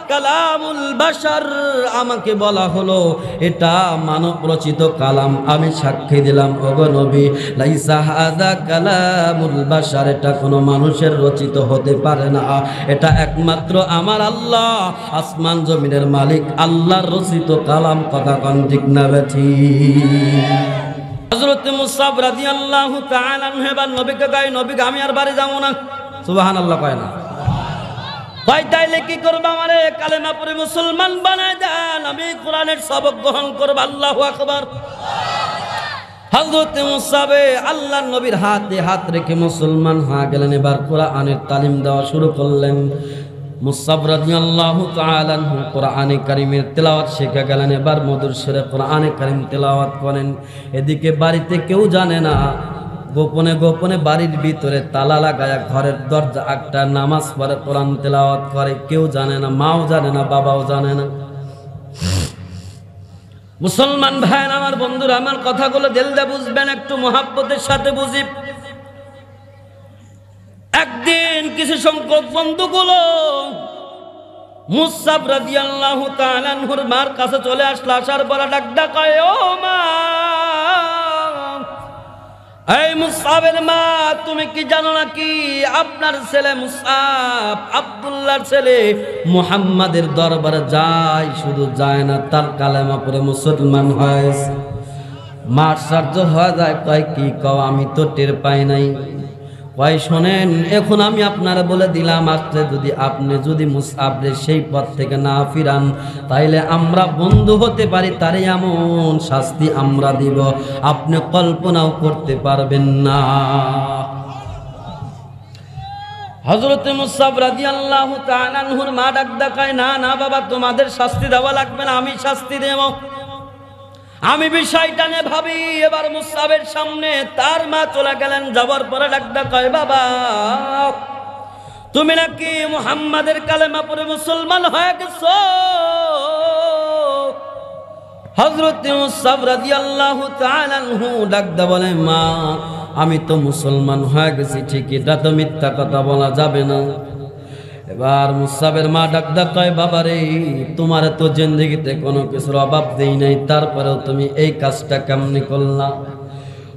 কালামুল বাশার, আমাকে বলা হলো এটা মানব রচিত কালাম। আমি সাক্ষী দিলাম ওগো নবী, লাইসা হাযা কালামুল বাশার, এটা কোনো মানুষের রচিত হতে পারে না, এটা একমাত্র আমার আল্লাহ আসমান জমিনের মালিক আল্লাহর রচিত কালাম। কথা কোন ঠিক না বেঠিক? হযরত মুসাব রাদিয়াল্লাহু তাআলা আনহু এবার নবীকে কয়, নবীকে আমি আর বাড়ি যাব না। সুবহানাল্লাহ কয় না? কয় তাইলে কি করব? আমারে কালেমা পড়ে মুসলমান বানায় দেন, আমি কোরআনের সবক গ্রহণ করব। আল্লাহু আকবার। হযরত মুসাব আল্লাহর নবীর হাতে হাত রেখে মুসলমান হয়ে গেলেন। এবার কোরআনের তালিম দেওয়া শুরু করলেন। মুসাব রাদিয়াল্লাহু তাআলা আনহু কোরআনে কারীমের তেলাওয়াত শিখে গেলেন। এবার মধুর সুরে কোরআনে কারীম তেলাওয়াত করেন। এদিকে বাড়িতে কেউ জানে না, গোপনে গোপনে বাড়ির ভিতরে তালা লাগায়া ঘরের দরজা একটা নামাজ পড়ে কোরআন তেলাওয়াত করে। কেউ জানে না, মাও জানে না, বাবাও জানে না। মুসলমান ভাই আমার বন্ধুরা, আমার কথাগুলো দিল দিয়ে বুঝবেন, একটু মহাব্বতের সাথে বুঝি। একদিন কিছু সংখ্যক বন্ধুগুলো মুসাব রাদিয়াল্লাহু তাআলা আনহুর মার কাছে চলে আসলো। আসার পর ডাক কয়, ও মা, এই মুসাবের মা, তুমি কি জানো নাকি আপনার ছেলে মুসাব আব্দুল্লাহর ছেলে মুহাম্মাদের দরবারে যায়, শুধু যায় না, তার কালেমা পড়ে মুসলমান হয়েছে। মা আশ্চর্য হয়ে যায়, কয় কি কও, আমি তো টের পাই নাই। কয় শোনেন, এখন আমি আপনারা বলে দিলাম, আসলে যদি আপনি যদি মুসাবরে সেই পথ থেকে না ফিরান, তাইলে আমরা বন্ধু হতে পারি, তারে এমন শাস্তি আমরা দিব আপনি কল্পনাও করতে পারবেন না। হযরত মুসাব রাদিয়াল্লাহু তাআলা আনহুর মা ডাক কয়, না না বাবা, তোমাদের শাস্তি দেওয়া লাগবে না, আমি শাস্তি দেব। আমি বিষয়টা নিয়ে ভাবি। এবার মুসাবের সামনে তার মা চলে গেলেন। যাবার পরে ডাক কয়, বাবা, তুমি নাকি মুহাম্মাদের কালেমা পড়ে মুসলমান হয়ে গেছো? হযরত মুসাব রাদিয়াল্লাহু তাআলা আনহু ডাক বলে, মা, আমি তো মুসলমান হয়ে গেছি ঠিক, এটা তো মিথ্যা কথা বলা যাবে না। এবার মুসাবের মা ডাক কয়, বাবা রে, তোমার তো জিন্দেগিতে কোনো কিছুর অভাব দেই নাই, তারপরেও তুমি এই কাজটা কেমনি করলা?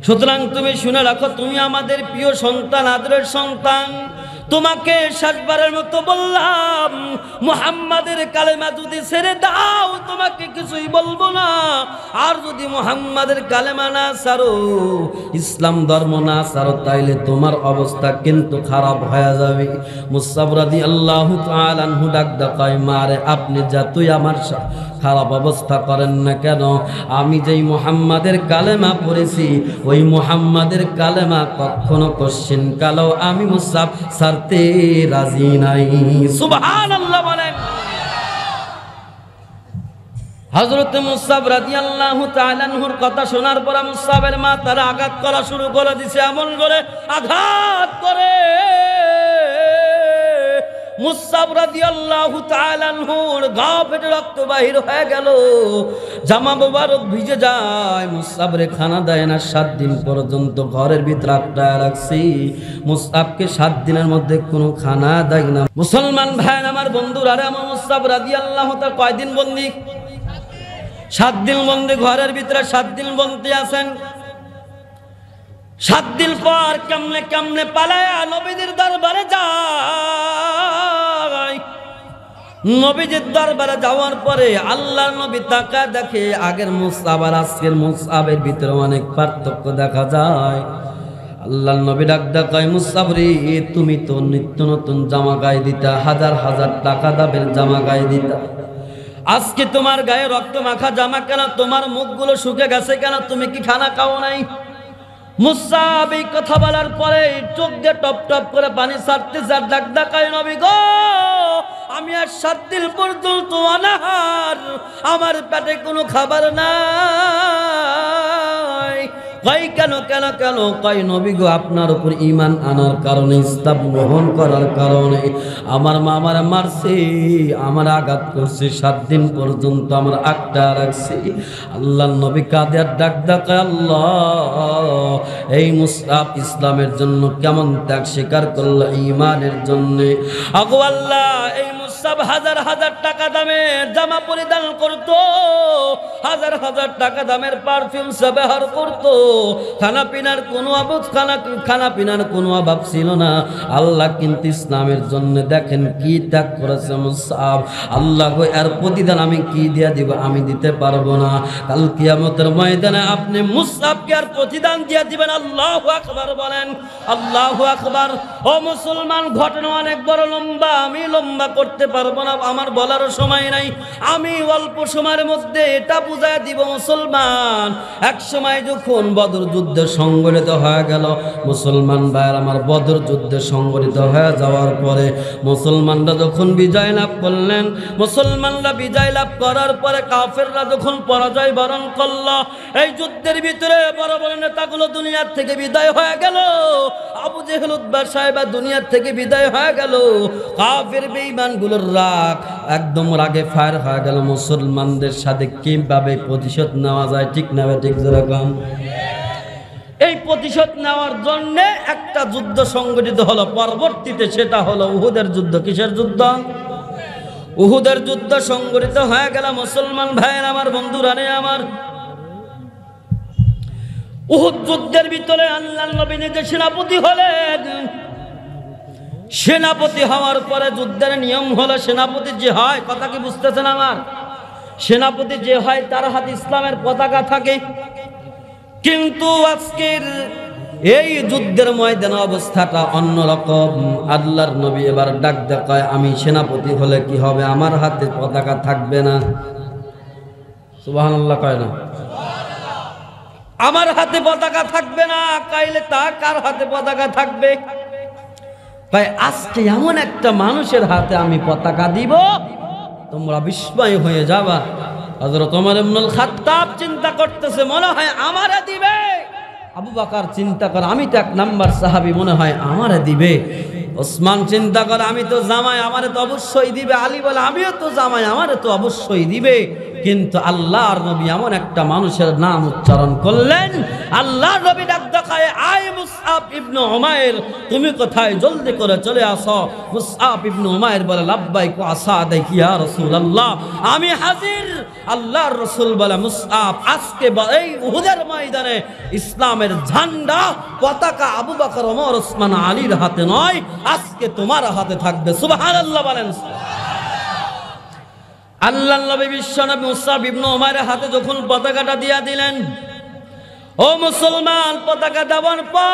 সুতরাং তুমি শুনে রাখো, তুমি আমাদের প্রিয় সন্তান, আদরের সন্তান। তোমাকে শেষবারের মতো বললাম, মুহাম্মাদের কালেমা যদি ছেড়ে দাও তোমাকে কিছুই বলবো না, আর যদি মুহাম্মাদের কালেমা না ছাড়ো, ইসলাম ধর্ম না ছাড়ো, তাইলে তোমার অবস্থা কিন্তু খারাপ হয়ে যাবে। মুসাব রাদিয়াল্লাহু তাআলা আনহু ডাক কয়, মারে, আপনি যতই আমার খারাপ অবস্থা করেন না কেন, আমি যেই মুহাম্মাদের কালেমা পড়েছি, ওই মুহাম্মাদের কালেমা কখনো কোশ্চেন কালেও আমি মুসাব ছাড়তে রাজি নাই। সুবহানাল্লাহ বলেন। হযরত মুসাব রাদিয়াল্লাহু তাআলা আনহুর কথা শোনার পর মুসাবের মা তারা আঘাত করা শুরু করে দিছে। এমন করে আঘাত করে মুসাব রাদিয়াল্লাহু তাআলা আনহুর গা ফেটে রক্ত বাহির হয়ে গেল, জামা মোবারক ভিজে যায়। মুসাবরে খানা দেয় না, 7 দিন পর্যন্ত ঘরের ভিতরে আটকায় রাখছি। মুসাবকে 7 দিনের মধ্যে কোনো খানা দেয় না। মুসলমান ভাই আমার বন্ধুরা, আরে আমার মুসাব রাদিয়াল্লাহু তাআলা কয়দিন বন্দী? 7 দিন বন্দী, ঘরের ভিতরে 7 দিন বন্দী আছেন। 7 দিন পর কেমনে কেমনে পালায়া নবীদের দরবারে যায়। নবীজির দরবারে যাওয়ার পরে আল্লাহর নবী তাকায় দেখে আগের মুসাব আর আজকের মুসাবের ভিতরে অনেক পার্থক্য দেখা যায়। আল্লাহর নবী ডাক কয়, মুসাব রে, তুমি তো নিত্য নতুন জামা গায়ে দিতা, হাজার হাজার টাকা দামের জামা গায়ে দিতা, আজকে তোমার গায়ে রক্ত মাখা জামা কেন? তোমার মুখগুলো শুকে গেছে কেন? তুমি কি খানা খাও নাই? মুসাব এই কথা বলার পরে চোখ দিয়ে টপ টপ করে পানি ছাড়তেছে। আর ডাক কয়, নবী গো, আমি আর 7 দিন পর্যন্ত অনাহার, আমার পেটে কোনো খাবার নাই। কয় কেন কেন কেন? কয় নবী গো, আপনার উপর ঈমান আনার কারণে, ইসলাম গ্রহণ করার কারণে আমার মা আমারে মারছে, আমার আঘাত করছে, 7 দিন পর্যন্ত আমার আগটা রাখছে। আল্লাহর নবী কাঁদে আর ডাক ডাকায়, আল্লাহ এই মুসআব ইসলামের জন্য কেমন ত্যাগ স্বীকার করলো ঈমানের জন্য। আগো আল্লাহ, এই মুসআব হাজার হাজার টাকা দামের জামা পরিধান করত, হাজার হাজার টাকা দামের পারফিউম ব্যবহার করত, খানা পিনার কোনো অভাব ছিল না। আল্লাহ কিন্তু ইসলামের জন্য দেখেন কি ত্যাগ করেছে মুসআব। আল্লাহ গো, এর প্রতিদান আমি কি দিয়া দিব? আমি দিতে পারবো না। কাল কিয়ামতের ময়দানে আপনি মুসআবকে আর প্রতিদান দিয়া দিবেন। আল্লাহু আকবার বলেন, আল্লাহু আকবার। ও মুসলমান, ঘটনা অনেক বড় লম্বা, আমি লম্বা করতে পারবো না, আমার বলারও সময় নাই। আমি অল্প সময়ের মধ্যে এটা বুঝায় দিব মুসলমান, এক সময় যখন বদর যুদ্ধে সংগঠিত হয়ে গেল, মুসলমান ভাইয়ের আমার, বদর যুদ্ধে সংগঠিত হয়ে যাওয়ার পরে মুসলমানরা যখন বিজয় লাভ করলেন, মুসলমানরা বিজয় লাভ করার পরে কাফেররা যখন পরাজয় বরণ করল, এই যুদ্ধের ভিতরে বড় বড় নেতাগুলো দুনিয়ার থেকে বিদায় হয়ে গেল। আবু জেহেল, উতবা সাহেবা দুনিয়ার থেকে বিদায় হয়ে গেল। কাফের বেঈমানগুলোর রাগ একদম রাগে ফায়ার হয়ে গেল। মুসলমানদের সাথে কিভাবে প্রতিশোধ নেওয়া যায়, ঠিক না ঠিক যেরকম এই প্রতিশোধ নেওয়ার জন্য একটা যুদ্ধ সংগঠিত হলো পরবর্তীতে, সেটা হলো উহুদের যুদ্ধ। কিসের যুদ্ধ? উহুদের যুদ্ধ সংগঠিত হয়ে গেল। মুসলমান ভাইয়ের আমার, বন্ধুরা রে আমার, উহুদ যুদ্ধের ভিতরে আল্লাহর নবী নিজে সেনাপতি হলেন। সেনাপতি হওয়ার পরে যুদ্ধের নিয়ম হলো, সেনাপতি যে হয়, কথা কি বুঝতেছেন আমার? সেনাপতি যে হয় তার হাতে ইসলামের পতাকা থাকে। কিন্তু আজকের এই যুদ্ধের ময়দানে অবস্থাটা অন্যরকম। আল্লাহর নবী এবার ডাক দেখায়, আমি সেনাপতি হলে কি হবে? আমার হাতে পতাকা থাকবে না। সুবহানাল্লাহ কয় না? আমার হাতে পতাকা থাকবে না। কাইলে তা কার হাতে পতাকা থাকবে? তাই আজকে এমন একটা মানুষের হাতে আমি পতাকা দিব, তোমরা বিস্ময় হয়ে যাবা। হযরত ওমর ইবনুল খাত্তাব চিন্তা করতেছে, মনে হয় আমারে দিবে। আবু বকর চিন্তা করে, আমি তো 1 নাম্বার সাহাবী, মনে হয় আমারে দিবে। ওসমান চিন্তা করে, আমি তো জামাই, আমারে তো অবশ্যই দিবে। আলী বলে, আমিও তো জামাই, আমারে তো অবশ্যই দিবে। কিন্তু আল্লাহর নবী এমন একটা মানুষের নাম উচ্চারণ করলেন। আল্লাহর নবী ডাক দেখায়, আয় মুসআব ইবনে উমাইর, তুমি কোথায়? জলদি করে চলে আসো। মুসআব ইবনে উমাইর বলে, লাব্বাইক ওয়া আসাদাইক ইয়া রাসূলুল্লাহ, আমি হাজির। আল্লাহর রাসূল বলে, মুসআব, আজকে এই উহুদের ময়দানে ইসলামের ঝান্ডা, পতাকা আবু বকর, ওমর, ওসমান, আলীর হাতে নয়, আজকে তোমার হাতে থাকবে। সুবহানাল্লাহ বলেন। আল্লাহর নবী বিশ্বনবী মুসআব ইবনে উমাইরের হাতে যখন পতাকাটা দিয়া দিলেন, ও মুসলমান, পতাকা দেওয়ার পর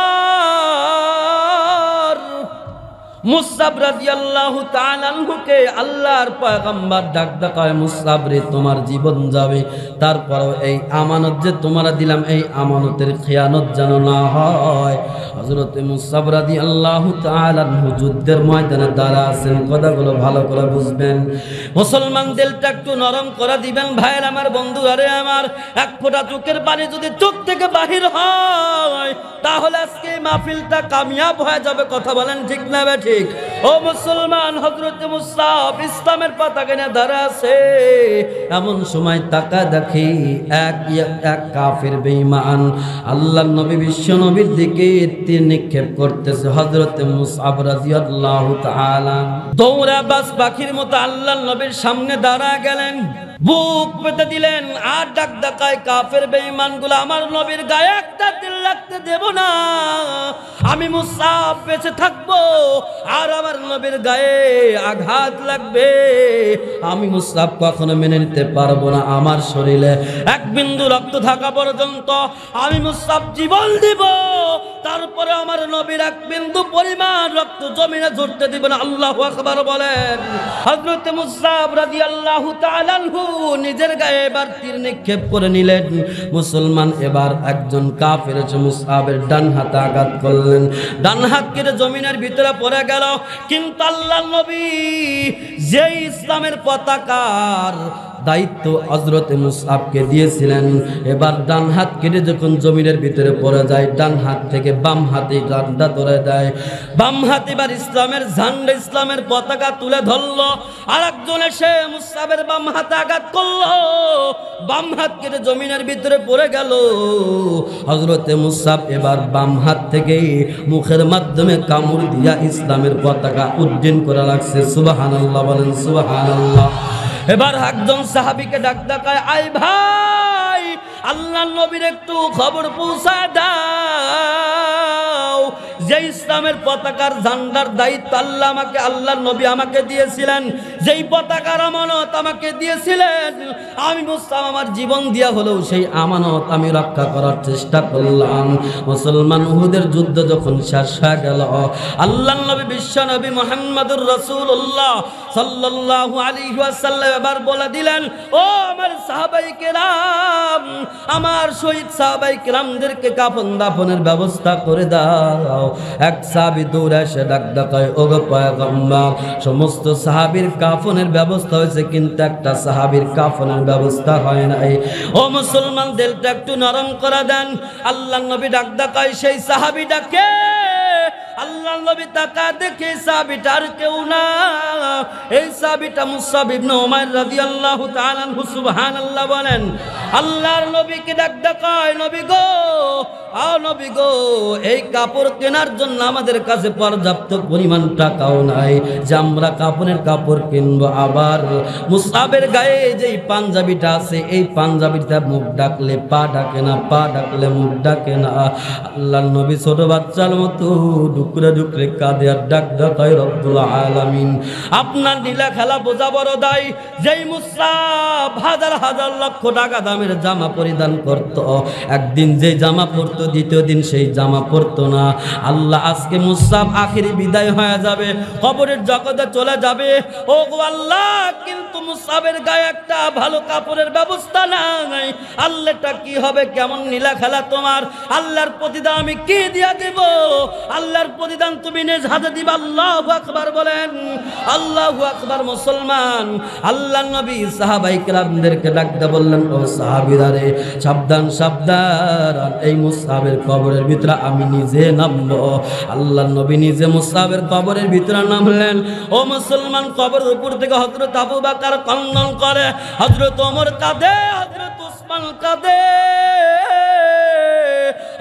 মুসআব রাদিয়াল্লাহু তাআলা আনহুকে আল্লাহর পয়গম্বর ডাক দেখায়, মুসআব রে, তোমার জীবন যাবে, তারপরও এই আমানত যে তোমরা দিলাম, এই আমানতের খেয়ানত যেন না হয়। হযরত মুসআব রাদিয়াল্লাহু তাআলা আনহু যুদ্ধের ময়দানে দাঁড়া আছেন। কথাগুলো ভালো করে বুঝবেন, মুসলমান দিলটা একটু নরম করে দিবেন। ভাইয়ের আমার, বন্ধু আরে আমার, এক ফোঁটা চোখের পানি যদি চোখ থেকে বাহির হয়, তাহলে আজকে মাহফিলটা কামিয়াব হয়ে যাবে। কথা বলেন ঠিক না বেঠিক? ও মুসলমান, হযরত মুসআব ইসলামের পতাকা নিয়ে দাঁড়া আছে। এমন সময় তাকা দেখি এক কাফের বেঈমান আল্লাহর নবী বিশ্ব নবীর দিকে তীর নিক্ষেপ করতেছে। হযরত মুসআব রাদিয়াল্লাহু তাআলা দৌড়া বাস পাখির মতো আল্লাহর নবীর সামনে দাঁড়া গেলেন, বুক পেতে দিলেন, আর ডাক ডাকায়, কাফের বেঈমানগুলো আমার নবীর গায়ে একটা তিল লাগতে দেব না। আমি মুসআব বেঁচে থাকবো, আর আমার নবীর গায়ে আঘাত লাগবে। আমি মুসআব কখনো মেনে নিতে পারবো না। আমার শরীরে 1 বিন্দু রক্ত থাকা পর্যন্ত আমি মুসআব জীবন দিব, তারপরে আমার নবীর 1 বিন্দু পরিমাণ রক্ত জমিনে ঝরতে দিব না। আল্লাহু আকবার বলেন। হযরত মুসআব রাদিয়াল্লাহু তাআলা আনহু নিজের গায়ে এবার তীর নিক্ষেপ করে নিলেন। মুসলমান এবার একজন কাফের এসে মুসআবের ডান হাতে আঘাত করলেন, ডান হাত কেটে জমিনের ভিতরে পড়ে গেল। কিন্তু আল্লাহর নবী যেই ইসলামের পতাকার দায়িত্ব হযরতে মুসআবকে দিয়েছিলেন। এবার ডান হাত কেটে যখন জমিনের ভিতরে পড়ে যায়, ডান হাত থেকে বাম হাতে ডান্ডা ধরে দেয়। বাম হাতে এবার ইসলামের ঝান্ডা, ইসলামের পতাকা তুলে ধরলো। আর একজন এসে মুসআবের বাম হাতে আঘাত করলো, বাম হাত কেটে জমিনের ভিতরে পড়ে গেল। হযরতে মুসআব এবার বাম হাত থেকে মুখের মাধ্যমে কামড় দিয়া ইসলামের পতাকা উড্ডীন করা লাগছে। সুবহানাল্লাহ বলেন সুবহানাল্লাহ। এবার একজন সাহাবীকে ডাক ডাকায়, আয় ভাই, আল্লাহর নবীর একটু খবর পৌঁছা দাও যে ইসলামের পতাকার ঝান্ডার দায়িত্ব আল্লাহর নবী আমাকে দিয়েছিলেন, যেই পতাকার আমানত আমাকে দিয়েছিলেন, আমি মুসআব আমার জীবন দিয়া হলেও সেই আমানত আমি রক্ষা করার চেষ্টা করলাম। মুসলমান উহুদের যুদ্ধ যখন শেষ হয়ে গেল, আল্লাহর নবী বিশ্ব নবী মুহাম্মদুর রাসূলুল্লাহ সাল্লাল্লাহু আলাইহি ওয়াসাল্লাম এবার বলে দিলেন, ও আমার সাহাবায়ে কেরাম, আমার শহীদ সাহাবায়ে কেরামদেরকে কাফন দাফনের ব্যবস্থা করে দাও। এক সাহাবী দৌড়ে এসে ডাক ডাকায়, ও গো পয়গম্বর, সমস্ত সাহাবীর কাফনের ব্যবস্থা হয়েছে কিন্তু একটা সাহাবীর কাফনের ব্যবস্থা হয় নাই। ও মুসলমান, দিলটা একটু নরম করে দেন। আল্লাহর নবী ডাক ডাকায়, সেই সাহাবীটাকে আল্লাহর নবী তাকা দেখে সাহাবীটা আর কেউ না, এই সাহাবীটা মুসআব ইবনে উমাইর রাদিয়াল্লাহু তাআলা আনহু। সুবহানাল্লাহ বলেন। আল্লাহর নবীকে ডাক ডাকায়, নবী গো, আও নবী গো, এই কাপড় কেনার জন্য আমাদের কাছে পর্যাপ্ত পরিমাণ টাকাও নাই যে আমরা কাপড়ের কাপড় কিনবো। আবার মুসআবের গায়ে যেই পাঞ্জাবিটা আছে, এই পাঞ্জাবিটা মুখ ডাকলে পা ডাকে না, পা ডাকলে মুখ ডাকে না। আল্লাহর নবী ছোট বাচ্চার মতো ডুকরে ডুকরে কাঁদে আর ডাক ডাকায়, রব্বুল আলামিন, আপনার নীলা খেলা বোঝা বড় দায়। যেই মুসআব হাজার হাজার লক্ষ টাকা দামের জামা পরিধান করত, একদিন যেই জামা পরতো দ্বিতীয় দিন সেই জামা পরতো না। আল্লাহ আজকে মুসআব আখিরি বিদায় হয়ে যাবে, কবরের জগতে চলে যাবে। ও গো আল্লাহ, কিন্তু মুসআবের গায়ে একটা ভালো কাপড়ের ব্যবস্থা নাই। আল্লাহটা কি হবে, কেমন নীলা খেলা তোমার? আল্লাহর প্রতিদান আমি কি দিয়া দেব? আল্লাহর প্রতিদান তুমি নিজ হাতে দিবা। আল্লাহু আকবার বলেন, আল্লাহু আকবার। মুসলমান, আল্লাহর নবী সাহাবায়ে কেরামদেরকে ডাকতে বললেন, ও সাহাবীরা রে, সাবধান সাবধান, এই মুসআবের কবরের ভিতরে আমি নিজে নামবো। আল্লাহর নবী নিজে মুসআবের কবরের ভিতরে নামলেন। ও মুসলমান, কবরের উপর থেকে হযরত আবু বকর কন্দন করে, হযরত ওমর কাঁদে, হযরত উসমান কাঁদে,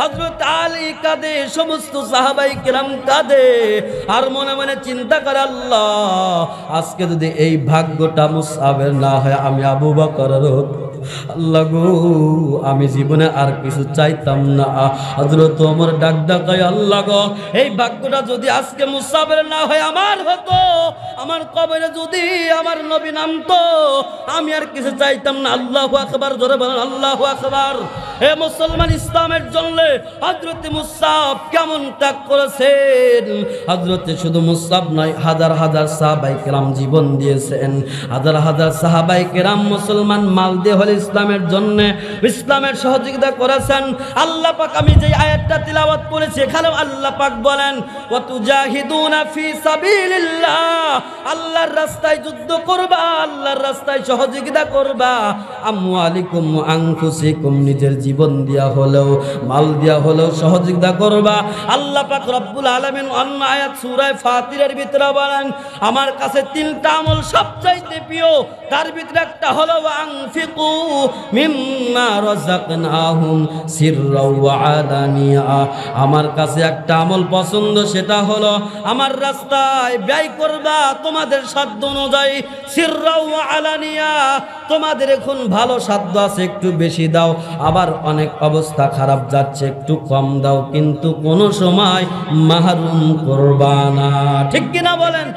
হযরত আলী কাঁদে, সমস্ত সাহাবায়ে কেরাম কাঁদে। আর মনে মনে চিন্তা করে, আল্লাহ, আজকে যদি এই ভাগ্যটা মুসআবের না হয়, আমি আবু বকরের হতো। আল্লাহ গো, আমি জীবনে আর কিছু চাইতাম না। হযরত ওমর ডাক ডাকায়, আল্লাহ গো, এই ভাগ্যটা যদি আজকে মুসআবের না হয় আমার হতো, আমার কবরে যদি আমার নবী নামতো, আমি আর কিছু চাইতাম না। আল্লাহু আকবার, জোরে বলেন আল্লাহু আকবার। হে মুসলমান, ইসলামের জন্য হযরত মুসআব কেমন ত্যাগ করেছেন। হযরত শুধু মুসআব নয়, হাজার হাজার সাহাবায়ে কেরাম জীবন দিয়েছেন। হাজার হাজার সাহাবায়ে কেরাম মুসলমান মাল দিয়ে হলে ইসলামের জন্য, ইসলামের সহযোগিতা করেছেন। আল্লাহ পাক, আমি যে আয়াতটা তিলাওয়াত করেছি, এখানে আল্লাহ পাক বলেন, ওয়া তুজাহিদুনা ফি সাবিলিল্লাহ, আল্লাহর রাস্তায় যুদ্ধ করবা, আল্লাহর রাস্তায় সহযোগিতা করবা। আমওয়ালিকুম ওয়া আনফুসিকুম, নিজের জীবন দিয়া হলেও, মাল দিয়া হলেও সহযোগিতা করবা। আল্লাহ পাক রব্বুল আলামিন অন্য আয়াত সূরা ফাতিরের ভিতরে বলেন, আমার কাছে তিনটা আমল সবচাইতে প্রিয়, তার ভিতরে একটা হলো আনফিকু মিম্মা রাযাকনাহুম সিররা ওয়া আলানিয়া। আমার কাছে একটা আমল পছন্দ, সেটা হলো আমার রাস্তায় ব্যয় করবা তোমাদের সাধ্য অনুযায়ী, সিররা ওয়া আলানিয়া। তোমাদের এখন ভালো সাধ্য আছে, একটু বেশি দাও, আবার অনেক অবস্থা খারাপ যাচ্ছে, একটু কম দাও, কিন্তু কোনো সময় মাহরুম করবা না। ঠিক কিনা বলেন?